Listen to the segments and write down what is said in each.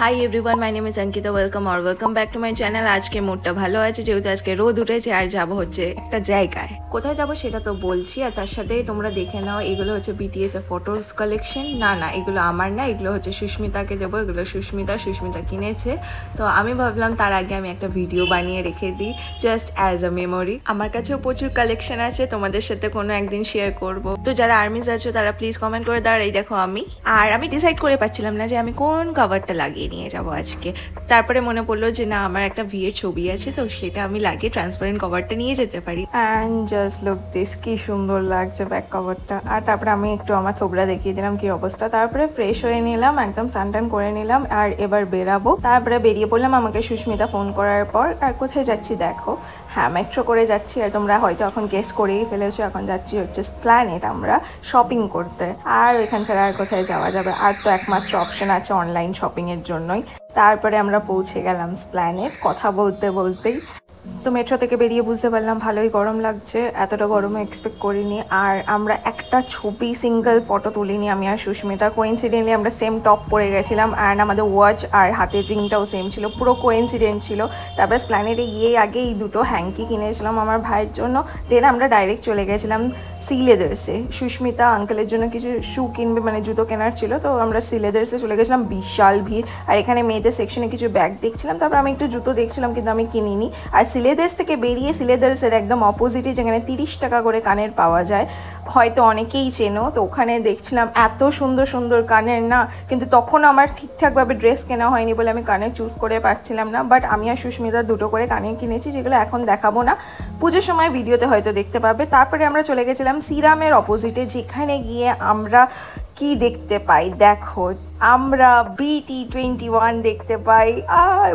Hi everyone, my name is Ankita. Welcome back to my channel. আজকে মুডটা ভালো আছে যেহেতু আজকে রোদ উঠেছে আর যাব হচ্ছে একটা জায়গায়। কোথায় যাব সেটা তো বলছি, আর তার সাথেই তোমরা দেখে নাও এগুলো হচ্ছে বিটিএস এর ফটোস কালেকশন। না এগুলো আমার না, এগুলো হচ্ছে সুস্মিতাকে দেবো। এগুলো সুস্মিতা কিনেছে। তো আমি ভাবলাম তার আগে আমি একটা ভিডিও বানিয়ে রেখে দিই জাস্ট অ্যাজ আ মেমোরি। আমার কাছেও প্রচুর কালেকশন আছে, তোমাদের সাথে কোনো একদিন শেয়ার করব। তো যারা আর্মিজ আছো তারা প্লিজ কমেন্ট করে দাও। এই দেখো আমি ডিসাইড করে পাচ্ছিলাম না যে আমি কোন কভারটা লাগিয়ে নিয়ে যাবো আজকে। তারপরে মনে পড়লো যে না, আমার একটা বিয়ের ছবি আছে, তো সেটা আমি লাগিয়ে ট্রান্সপারেন্ট কভারটা নিয়ে যেতে পারি। অ্যান্ড জাস্ট লুক দিস, কি সুন্দর লাগছে ব্যাক কভারটা। আর তারপরে আমি একটু আমার থোবরা দেখিয়ে দিলাম কি অবস্থা। তারপরে ফ্রেশ হয়ে নিলাম, একদম সানটান করে নিলাম, আর এবার বেরাবো। তারপরে বেরিয়ে পড়লাম আমাকে সুস্মিতা ফোন করার পর। আর কোথায় যাচ্ছি দেখো, হ্যাঁ মেট্রো করে যাচ্ছি। আর তোমরা হয়তো এখন গেস করেই ফেলেছো, এখন যাচ্ছি হচ্ছে এসপ্ল্যানেড আমরা শপিং করতে। আর এখান ছাড়া আর কোথায় যাওয়া যাবে, আর তো একমাত্র অপশন আছে অনলাইন শপিংয়ের জন্যই। তারপরে আমরা পৌঁছে গেলাম এসপ্ল্যানেড কথা বলতে বলতেই। তো মেট্রো থেকে বেরিয়ে বুঝতে পারলাম ভালোই গরম লাগছে, এতটা গরমে এক্সপেক্ট করিনি। আর আমরা একটা ছবি সিঙ্গেল ফটো তুলিনি আমি আর সুস্মিতা। কোইন্সিডেন্টলি আমরা সেম টপ পরে গেছিলাম, অ্যান্ড আমাদের ওয়াচ আর হাতের রিংটাও সেম ছিল, পুরো কোইন্সিডেন্ট ছিল। তারপরে এসপ্ল্যানেডে গিয়ে আগে এই দুটো হ্যাঙ্কি কিনেছিলাম আমার ভাইয়ের জন্য। দেন আমরা ডাইরেক্ট চলে গেছিলাম সি লেদার্সে। সুস্মিতা আঙ্কেলের জন্য কিছু শু কিনবে, মানে জুতো কেনার ছিল, তো আমরা সি লেদার্সে চলে গেছিলাম। বিশাল ভিড়, আর এখানে মেয়েদের সেকশনে কিছু ব্যাগ দেখছিলাম। তারপর আমি একটু জুতো দেখছিলাম কিন্তু আমি কিনিনি। আর সিলেদার্স থেকে বেরিয়ে সিলেদার্সের একদম অপোজিটে যেখানে 30 টাকা করে কানের পাওয়া যায়, হয়তো অনেকেই চেনো, তো ওখানে দেখছিলাম এত সুন্দর সুন্দর কানের না, কিন্তু তখন আমার ঠিকঠাকভাবে ড্রেস কেনা হয়নি বলে আমি কানের চুজ করে পারছিলাম না। বাট আমি আর সুস্মিতা দুটো করে কানের কিনেছি, যেগুলো এখন দেখাবো না, পুজোর সময় ভিডিওতে হয়তো দেখতে পাবে। তারপরে আমরা চলে গেছিলাম সিরামের অপোজিটে, যেখানে গিয়ে আমরা কি দেখতে পাই দেখো, আমরা BT21 দেখতে পাই।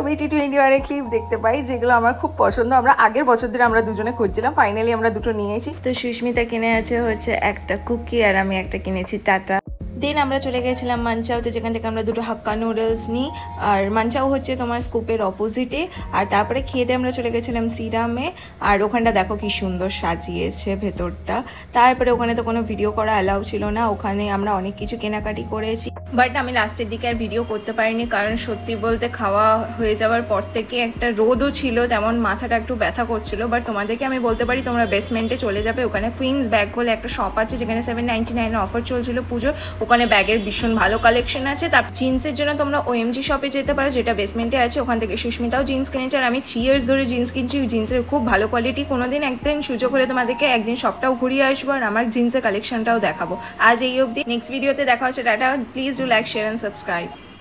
BT21 এর ক্লিপ দেখতে পাই, যেগুলো আমার খুব পছন্দ। আমরা আগের বছর ধরে আমরা দুজনে খুঁজছিলাম, ফাইনালি আমরা দুটো নিয়েছি। তো সুস্মিতা কিনে আছে হচ্ছে একটা কুকি, আর আমি একটা কিনেছি টাটা। দেন আমরা চলে গেছিলাম মানচাওতে, যেখান থেকে আমরা দুটো হাক্কা নুডলস নিই। আর মানচাও হচ্ছে তোমার স্কুপের অপোজিটে। আর তারপরে খেতে আমরা চলে গেছিলাম সিরামে। আর ওখানটা দেখো কি সুন্দর সাজিয়েছে ভেতরটা। তারপরে ওখানে তো কোনো ভিডিও করা অ্যালাউ ছিল না, ওখানে আমরা অনেক কিছু কেনাকাটি করেছি। বাট আমি লাস্টের দিকে আর ভিডিও করতে পারিনি, কারণ সত্যি বলতে খাওয়া হয়ে যাওয়ার পর থেকে একটা রোদও ছিল, তেমন মাথাটা একটু ব্যথা করছিল। বাট তোমাদেরকে আমি বলতে পারি তোমরা বেসমেন্টে চলে যাবে, ওখানে কুইন্স ব্যাগ বলে একটা শপ আছে, যেখানে 799 অফার চলছিল পুজো। ওখানে ব্যাগের ভীষণ ভালো কালেকশন আছে। তার জিন্সের জন্য তোমরা OMG শপে যেতে পারো, যেটা বেসমেন্টে আছে। ওখান থেকে সুস্মিতাও জিন্স কিনেছে, আর আমি 3 ইয়ার্স ধরে জিন্স কিনছি। জিন্সের খুব ভালো কোয়ালিটি। একদিন সুযোগ হলে তোমাদেরকে একদিন শপটাও ঘুরিয়ে আসবো, আর আমার জিন্সের কালেকশনটাও দেখাবো। আজ এই অবধি, নেক্সট ভিডিওতে দেখা হচ্ছে। Tata. Please do like, share and subscribe.